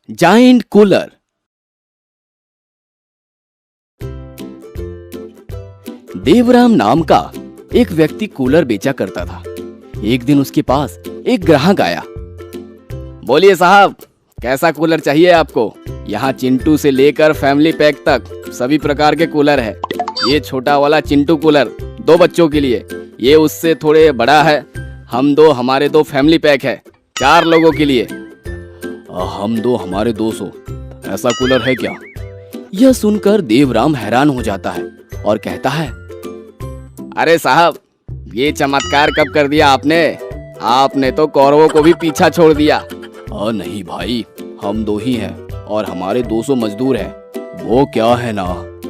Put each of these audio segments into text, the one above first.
Giant cooler. Devram नाम का एक व्यक्ति कूलर बेचा करता था। एक दिन उसके पास एक ग्राहक आया। बोलिए साहब, कैसा कूलर चाहिए आपको? यहाँ चिंटू से लेकर फैमिली पैक तक सभी प्रकार के कूलर है। ये छोटा वाला चिंटू कूलर 2 बच्चों के लिए, ये उससे थोड़े बड़ा है। हमारे 2 फैमिली पैक है 4 लोगों के लिए। हम 2 हमारे 200, ऐसा कूलर है क्या? यह सुनकर देवराम हैरान हो जाता है और कहता है, अरे साहब, ये चमत्कार कब कर दिया आपने? आपने तो कौरवों को भी पीछा छोड़ दिया। नहीं भाई, हम 2 ही हैं और हमारे 200 मजदूर हैं। वो क्या है ना,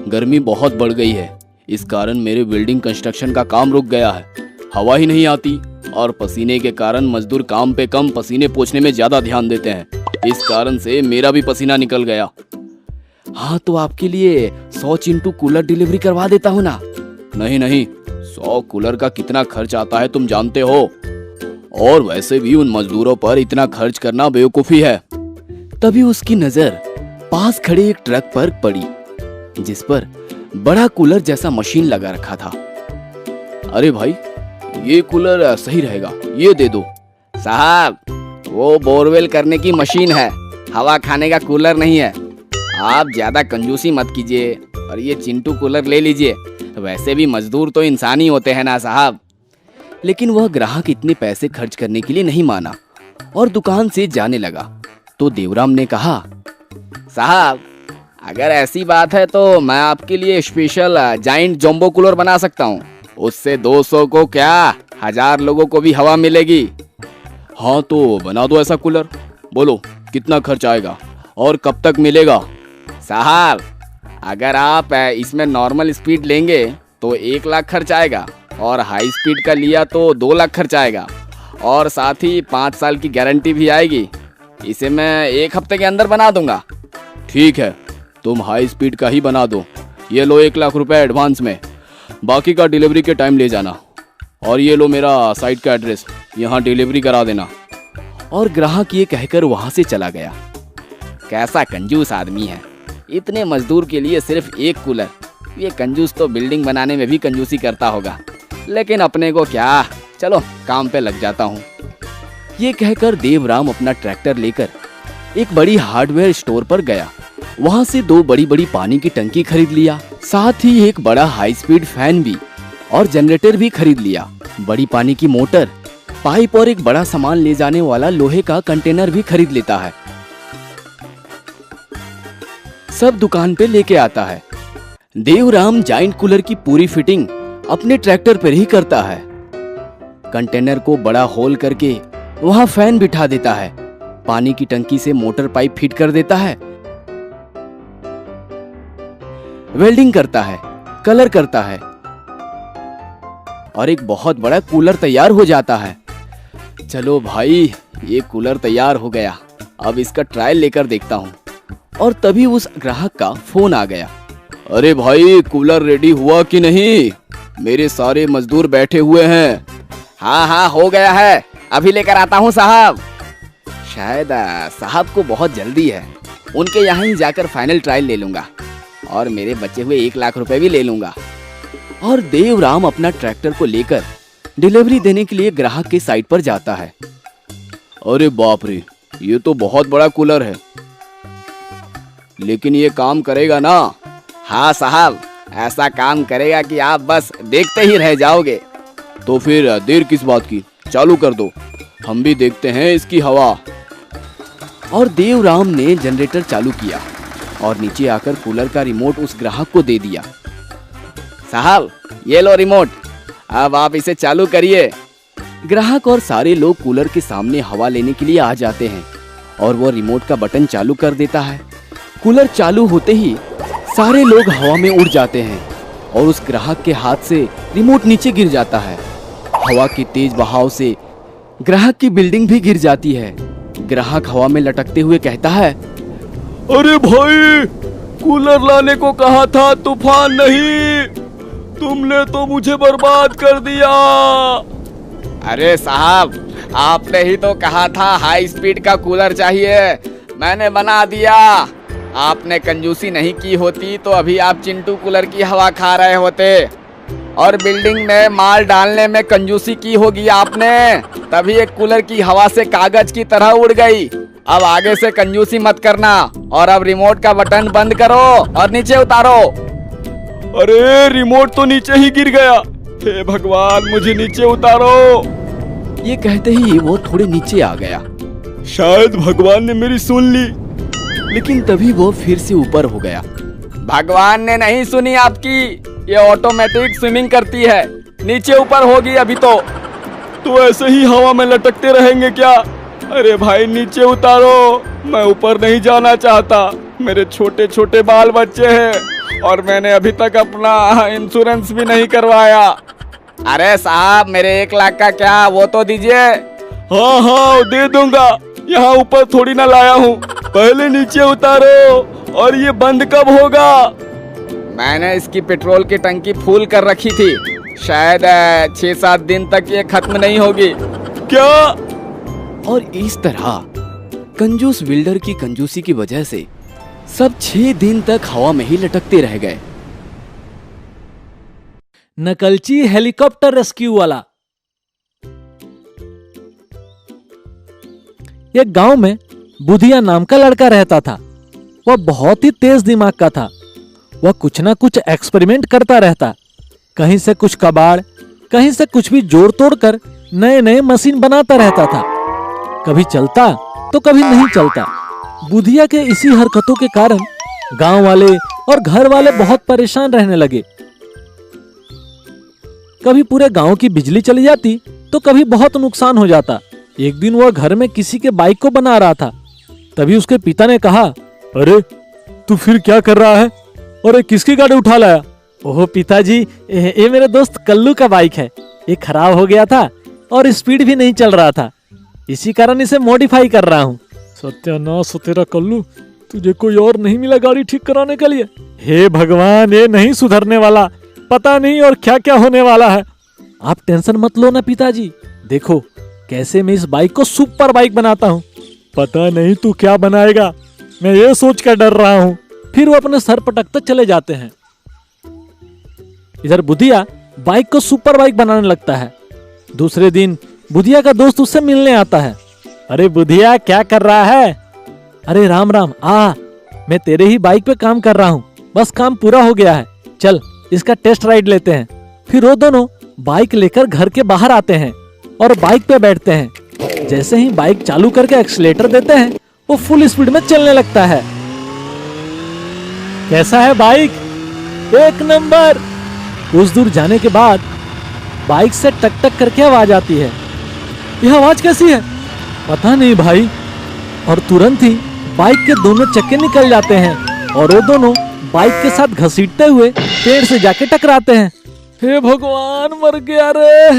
गर्मी बहुत बढ़ गई है, इस कारण मेरे बिल्डिंग कंस्ट्रक्शन का काम रुक गया है। हवा ही नहीं आती और पसीने के कारण मजदूर काम पे कम, पसीने पोंछने में ज्यादा ध्यान देते हैं। इस कारण से मेरा भी पसीना निकल गया। हाँ, तो आपके लिए 100 चिंटू कूलर डिलीवरी करवा देता हूँ ना। नहीं, 100 कूलर का कितना खर्च आता है तुम जानते हो, और वैसे भी उन मजदूरों पर इतना खर्च करना बेवकूफी है। तभी उसकी नजर पास खड़े एक ट्रक पर पड़ी, जिस पर बड़ा कूलर जैसा मशीन लगा रखा था। अरे भाई, ये कूलर सही रहेगा, ये दे दो। साहब, वो बोरवेल करने की मशीन है, हवा खाने का कूलर नहीं है। आप ज्यादा कंजूसी मत कीजिए और ये चिंटू कूलर ले लीजिए। वैसे भी मजदूर तो इंसान ही होते हैं ना साहब। लेकिन वह ग्राहक इतने पैसे खर्च करने के लिए नहीं माना और दुकान से जाने लगा। तो देवराम ने कहा, साहब, अगर ऐसी बात है तो मैं आपके लिए स्पेशल जायंट जंबो कूलर बना सकता हूँ। उससे 200 को क्या 1000 लोगों को भी हवा मिलेगी। हाँ, तो बना दो ऐसा कूलर। बोलो कितना खर्च आएगा और कब तक मिलेगा? साहब, अगर आप इसमें नॉर्मल स्पीड लेंगे तो 1 लाख खर्च आएगा, और हाई स्पीड का लिया तो 2 लाख खर्च आएगा, और साथ ही 5 साल की गारंटी भी आएगी। इसे मैं 1 हफ्ते के अंदर बना दूंगा। ठीक है, तुम हाई स्पीड का ही बना दो। ये लो 1 लाख रुपए एडवांस में, बाकी का डिलीवरी के टाइम ले जाना। और ये लो मेरा साइट का एड्रेस, यहाँ डिलीवरी करा देना। और ग्राहक ये कहकर वहां से चला गया। कैसा कंजूस आदमी है, इतने मजदूर के लिए सिर्फ 1 कूलर। ये कंजूस तो बिल्डिंग बनाने में भी कंजूसी करता होगा, लेकिन अपने को क्या, चलो काम पे लग जाता हूँ। ये कहकर देवराम अपना ट्रैक्टर लेकर एक बड़ी हार्डवेयर स्टोर पर गया। वहां से 2 बड़ी पानी की टंकी खरीद लिया, साथ ही एक बड़ा हाई स्पीड फैन भी और जनरेटर भी खरीद लिया। बड़ी पानी की मोटर, पाइप और एक बड़ा सामान ले जाने वाला लोहे का कंटेनर भी खरीद लेता है। सब दुकान पे लेके आता है। देवराम जायंट कूलर की पूरी फिटिंग अपने ट्रैक्टर पर ही करता है। कंटेनर को बड़ा होल करके वहां फैन बिठा देता है, पानी की टंकी से मोटर पाइप फिट कर देता है, वेल्डिंग करता है, कलर करता है, और एक बहुत बड़ा कूलर तैयार हो जाता है। चलो भाई, ये कूलर तैयार हो गया, अब इसका ट्रायल लेकर देखता हूँ। और तभी उस ग्राहक का फोन आ गया। अरे भाई, कूलर रेडी हुआ कि नहीं? मेरे सारे मजदूर बैठे हुए हैं। हाँ, हो गया है, अभी लेकर आता हूँ साहब। शायद साहब को बहुत जल्दी है, उनके यहाँ ही जाकर फाइनल ट्रायल ले लूंगा और मेरे बचे हुए 1 लाख रुपए भी ले लूंगा। और देवराम अपना ट्रैक्टर को लेकर डिलीवरी देने के लिए ग्राहक के साइट पर जाता है। अरे बाप रे, ये तो बहुत बड़ा कूलर है, लेकिन ये काम करेगा ना? हाँ साहब, ऐसा काम करेगा कि आप बस देखते ही रह जाओगे। तो फिर देर किस बात की, चालू कर दो, हम भी देखते हैं इसकी हवा। और देवराम ने जनरेटर चालू किया और नीचे आकर कूलर का रिमोट उस ग्राहक को दे दिया। साहब, ये लो रिमोट, अब आप इसे चालू करिए। ग्राहक और सारे लोग कूलर के सामने हवा लेने के लिए आ जाते हैं और वो रिमोट का बटन चालू कर देता है। कूलर चालू होते ही सारे लोग हवा में उड़ जाते हैं और उस ग्राहक के हाथ से रिमोट नीचे गिर जाता है। हवा के तेज बहाव से ग्राहक की बिल्डिंग भी गिर जाती है। ग्राहक हवा में लटकते हुए कहता है, अरे भाई, कूलर लाने को कहा था, तूफान नहीं, तुमने तो मुझे बर्बाद कर दिया। अरे साहब, आपने ही तो कहा था हाई स्पीड का कूलर चाहिए, मैंने बना दिया। आपने कंजूसी नहीं की होती तो अभी आप चिंटू कूलर की हवा खा रहे होते, और बिल्डिंग में माल डालने में कंजूसी की होगी आपने, तभी एक कूलर की हवा से कागज की तरह उड़ गई। अब आगे से कंजूसी मत करना, और अब रिमोट का बटन बंद करो और नीचे उतारो। अरे रिमोट तो नीचे ही गिर गया। हे भगवान, मुझे नीचे उतारो। ये कहते ही वो थोड़े नीचे आ गया। शायद भगवान ने मेरी सुन ली, लेकिन तभी वो फिर से ऊपर हो गया। भगवान ने नहीं सुनी आपकी, ये ऑटोमेटिक स्विमिंग करती है, नीचे ऊपर होगी अभी तो ऐसे ही हवा में लटकते रहेंगे क्या? अरे भाई नीचे उतारो, मैं ऊपर नहीं जाना चाहता, मेरे छोटे छोटे बाल बच्चे हैं और मैंने अभी तक अपना इंश्योरेंस भी नहीं करवाया। अरे साहब, मेरे 1 लाख का क्या, वो तो दीजिए। हाँ हाँ दे दूंगा, यहाँ ऊपर थोड़ी ना लाया हूँ, पहले नीचे उतारो। और ये बंद कब होगा? मैंने इसकी पेट्रोल की टंकी फुल कर रखी थी, शायद 6-7 दिन तक ये खत्म नहीं होगी। क्या? और इस तरह कंजूस बिल्डर की कंजूसी की वजह से सब 6 दिन तक हवा में ही लटकते रह गए। नकलची हेलीकॉप्टर रेस्क्यू वाला। एक गांव में बुधिया नाम का लड़का रहता था। वह बहुत ही तेज दिमाग का था। वह कुछ ना कुछ एक्सपेरिमेंट करता रहता, कहीं से कुछ कबाड़, कहीं से कुछ भी जोड़ तोड़ कर नए नए मशीन बनाता रहता था। कभी चलता तो कभी नहीं चलता। बुधिया के इसी हरकतों के कारण गांव वाले और घर वाले बहुत परेशान रहने लगे। कभी पूरे गांव की बिजली चली जाती तो कभी बहुत नुकसान हो जाता। एक दिन वह घर में किसी के बाइक को बना रहा था, तभी उसके पिता ने कहा, अरे तू फिर क्या कर रहा है और ये किसकी गाड़ी उठा लाया? ओह पिताजी, ये मेरे दोस्त कल्लू का बाइक है। ये खराब हो गया था और स्पीड भी नहीं चल रहा था, इसी कारण इसे मॉडिफाई कर रहा हूँ। सत्यानाश हो तेरा कल्लू, तुझे कोई और नहीं मिला गाड़ी ठीक कराने के लिए? हे भगवान, ये नहीं सुधरने वाला, पता नहीं और क्या क्या होने वाला है। आप टेंशन मत लो ना पिताजी, देखो कैसे मैं इस बाइक को सुपर बाइक बनाता हूँ। पता नहीं तू क्या बनाएगा, मैं ये सोच कर डर रहा हूँ। फिर वो अपने सर पटकते चले जाते हैं। इधर बुधिया बाइक को सुपर बाइक बनाने लगता है। दूसरे दिन बुधिया का दोस्त उससे मिलने आता है। अरे बुधिया, क्या कर रहा है? अरे राम राम, मैं तेरे ही बाइक पे काम कर रहा हूँ, बस काम पूरा हो गया है, चल इसका टेस्ट राइड लेते हैं। फिर वो दोनों बाइक लेकर घर के बाहर आते हैं और बाइक पे बैठते हैं। जैसे ही बाइक चालू करके एक्सीलेटर देते हैं, वो फुल स्पीड में चलने लगता है। कैसा है बाइक? एक नंबर। कुछ दूर जाने के बाद बाइक से टक टक करके आवाज आती है। यह आवाज कैसी है? पता नहीं भाई। और तुरंत ही बाइक के दोनों चक्के निकल जाते हैं और वो दोनों बाइक के साथ घसीटते हुए पेड़ से जाके टकराते हैं। हे भगवान, मर गया रे,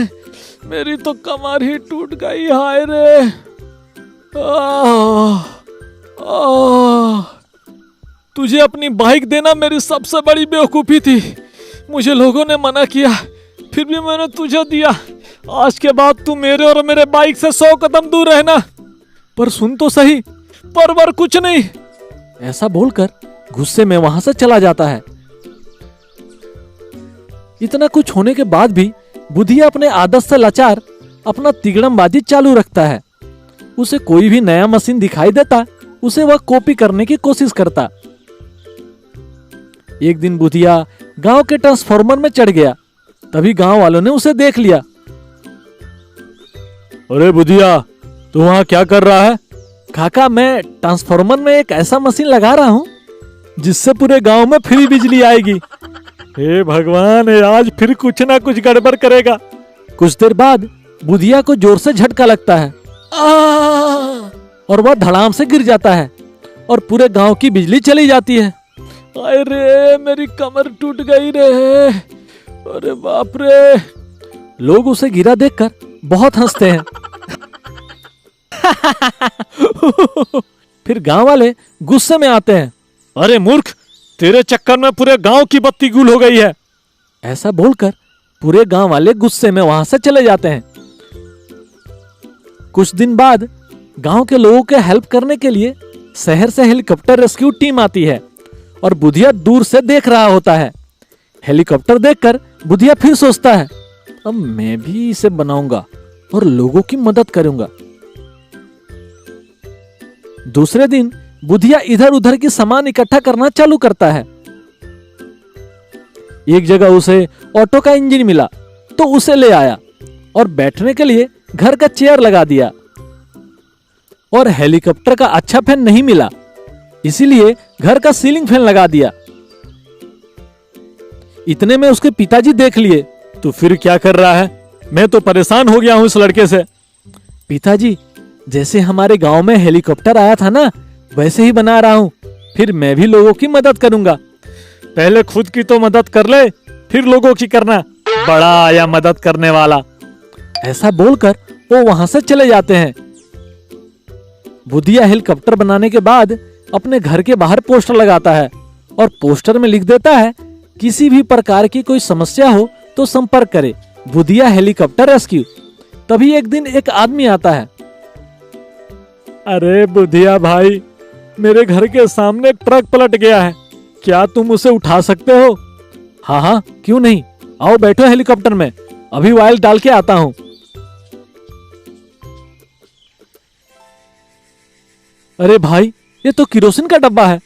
मेरी तो कमर ही टूट गई, हाय रे। तुझे अपनी बाइक देना मेरी सबसे बड़ी बेवकूफी थी। मुझे लोगों ने मना किया, फिर भी मैंने तुझे दिया। आज के बाद तू मेरे और मेरे बाइक से 100 कदम दूर रहना। पर सुन तो सही, पर कुछ नहीं। ऐसा बोलकर गुस्से में वहां से चला जाता है। इतना कुछ होने के बाद भी बुधिया अपने आदत से लाचार अपना तिगड़मबाजी चालू रखता है। उसे कोई भी नया मशीन दिखाई देता, उसे वह कॉपी करने की कोशिश करता। एक दिन बुधिया गांव के ट्रांसफार्मर में चढ़ गया, तभी गांव वालों ने उसे देख लिया। अरे बुधिया, तू वहां क्या कर रहा है? काका, मैं ट्रांसफार्मर में एक ऐसा मशीन लगा रहा हूँ जिससे पूरे गांव में फ्री बिजली आएगी। हे भगवान, आज फिर कुछ ना कुछ गड़बड़ करेगा। कुछ देर बाद बुधिया को जोर से झटका लगता है और वह धड़ाम से गिर जाता है और पूरे गांव की बिजली चली जाती है। अरे मेरी कमर टूट गई रे, अरे बाप रे। लोग उसे गिरा देखकर बहुत हंसते हैं। फिर गांव वाले गुस्से में आते हैं। अरे मूर्ख, तेरे चक्कर में पूरे गांव की बत्ती गुल हो गई है। ऐसा बोलकर पूरे गांव वाले गुस्से में वहां से चले जाते हैं। कुछ दिन बाद गांव के लोगों के हेल्प करने के लिए शहर से हेलीकॉप्टर रेस्क्यू टीम आती है और बुधिया दूर से देख रहा होता है। हेलीकॉप्टर देखकर बुधिया फिर सोचता है, अब मैं भी इसे बनाऊंगा और लोगों की मदद करूंगा। दूसरे दिन बुधिया इधर उधर की सामान इकट्ठा करना चालू करता है। एक जगह उसे ऑटो का इंजन मिला तो उसे ले आया और बैठने के लिए घर का चेयर लगा दिया। और हेलीकॉप्टर का अच्छा फैन नहीं मिला, इसीलिए घर का सीलिंग फैन लगा दिया। इतने में उसके पिताजी देख लिए। तो फिर क्या कर रहा है? मैं तो परेशान हो गया हूं इस लड़के से। पिताजी, जैसे हमारे गांव में हेलीकॉप्टर आया था ना, वैसे ही बना रहा हूं, फिर मैं भी लोगों की मदद करूंगा। पहले खुद की तो मदद कर ले, फिर लोगों की करना। बड़ा आया मदद करने वाला। ऐसा बोलकर वो वहां से चले जाते हैं। बुधिया हेलीकॉप्टर बनाने के बाद अपने घर के बाहर पोस्टर लगाता है और पोस्टर में लिख देता है, किसी भी प्रकार की कोई समस्या हो तो संपर्क करे बुधिया हेलीकॉप्टर रेस्क्यू। तभी एक दिन एक आदमी आता है। अरे बुधिया भाई, मेरे घर के सामने एक ट्रक पलट गया है, क्या तुम उसे उठा सकते हो? हाँ हाँ, क्यों नहीं, आओ बैठो हेलीकॉप्टर में, अभी ऑयल डाल के आता हूं। अरे भाई, ये तो किरोसिन का डब्बा है।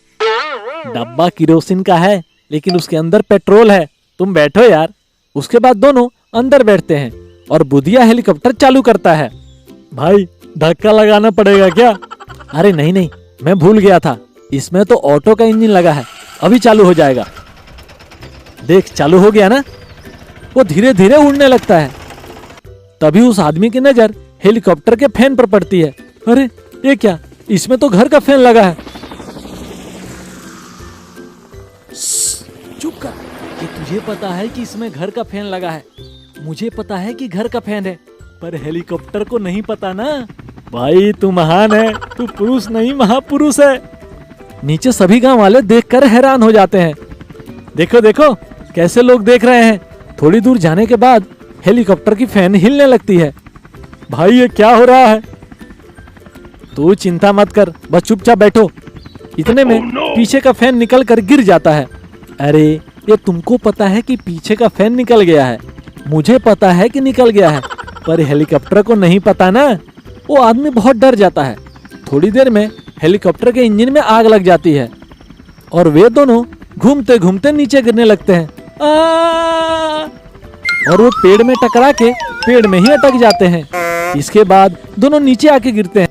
डब्बा किरोसिन का है, लेकिन उसके अंदर पेट्रोल है, तुम बैठो यार। उसके बाद दोनों अंदर बैठते हैं और बुधिया हेलीकॉप्टर चालू करता है। भाई, धक्का लगाना पड़ेगा क्या? अरे नहीं नहीं, मैं भूल गया था, इसमें तो ऑटो का इंजन लगा है, अभी चालू हो जाएगा। देख, चालू हो गया ना। वो धीरे धीरे उड़ने लगता है। तभी उस आदमी की नजर हेलीकॉप्टर के फैन पर पड़ती है। अरे ये क्या, इसमें तो घर का फैन लगा है। चुप कर, कि तुझे पता है कि इसमें घर का फैन लगा है। मुझे पता है कि घर का फैन है, पर हेलीकॉप्टर को नहीं पता ना। भाई तू महान है, तू पुरुष नहीं महापुरुष है। नीचे सभी गांव वाले देखकर हैरान हो जाते हैं। देखो देखो कैसे लोग देख रहे हैं। थोड़ी दूर जाने के बाद हेलीकॉप्टर की फैन हिलने लगती है। भाई ये क्या हो रहा है? तू चिंता मत कर, बस चुपचाप बैठो। इतने में पीछे का फैन निकल कर गिर जाता है। अरे ये तुमको पता है कि पीछे का फैन निकल गया है, मुझे पता है कि निकल गया है, पर हेलीकॉप्टर को नहीं पता ना। वो आदमी बहुत डर जाता है। थोड़ी देर में हेलीकॉप्टर के इंजन में आग लग जाती है और वे दोनों घूमते घूमते नीचे गिरने लगते हैं। और वो पेड़ में टकरा के पेड़ में ही अटक जाते हैं। इसके बाद दोनों नीचे आके गिरते हैं।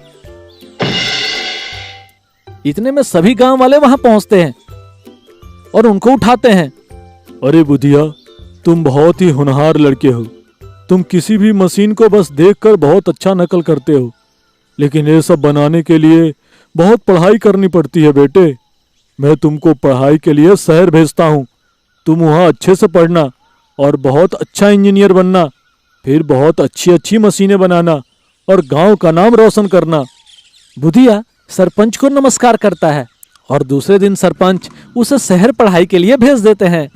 इतने में सभी गांव वाले वहां पहुंचते हैं और उनको उठाते हैं। अरे बुधिया, तुम बहुत ही होनहार लड़के हो। तुम किसी भी मशीन को बस देखकर बहुत अच्छा नकल करते हो, लेकिन ये सब बनाने के लिए बहुत पढ़ाई करनी पड़ती है बेटे। मैं तुमको पढ़ाई के लिए शहर भेजता हूँ, तुम वहाँ अच्छे से पढ़ना और बहुत अच्छा इंजीनियर बनना, फिर बहुत अच्छी अच्छी मशीनें बनाना और गांव का नाम रोशन करना। बुधिया सरपंच को नमस्कार करता है और दूसरे दिन सरपंच उसे शहर पढ़ाई के लिए भेज देते हैं।